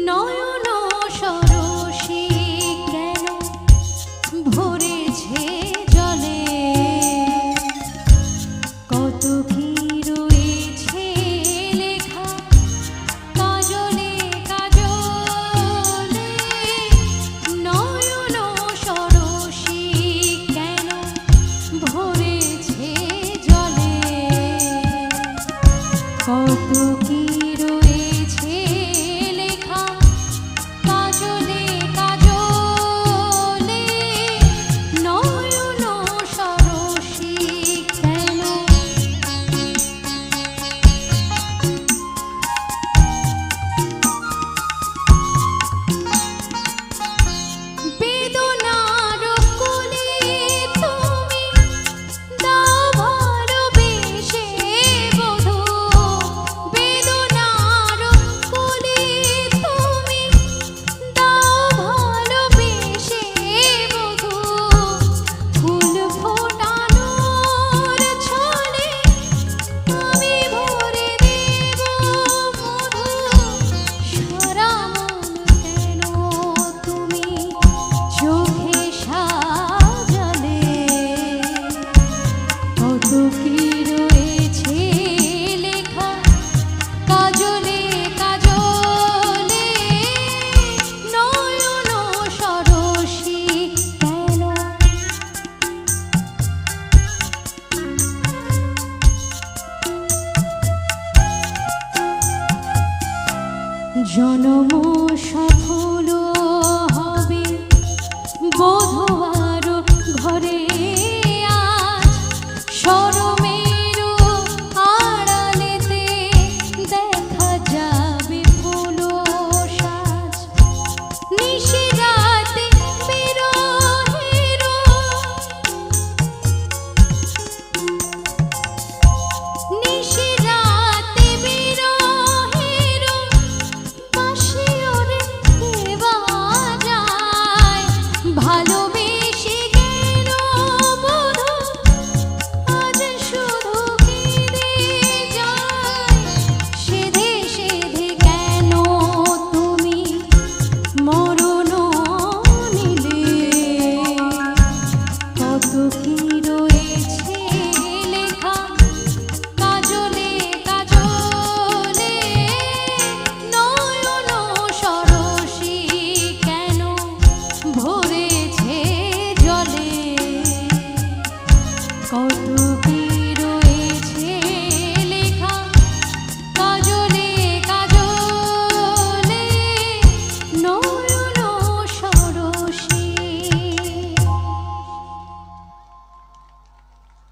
নয়ন সরসী কেন ভরেছে জলে, কত কি রয়েছে লেখা কাজলে কাজলে। নয়ন সরসী কেন ভরেছে জলে, কত কি রয়েছে লেখা কাজলে কাজলে। নয়ন সরসী কেন। বেদনার কোলে তুমি দাও ভালোবেসে বধূ, বেদনার কোলে তুমি দাও ভালোবেসে বধূ। ফুল ফোটানোর ছলে আমি ভরে দেব মধু। সারা মন কেন তুমি চোখে সাজালে, কত কি রয়েছে লেখা কাজলে কাজলে। নয়ন সরসী কেন। জনম সফল হবে বধূ আর ঘরে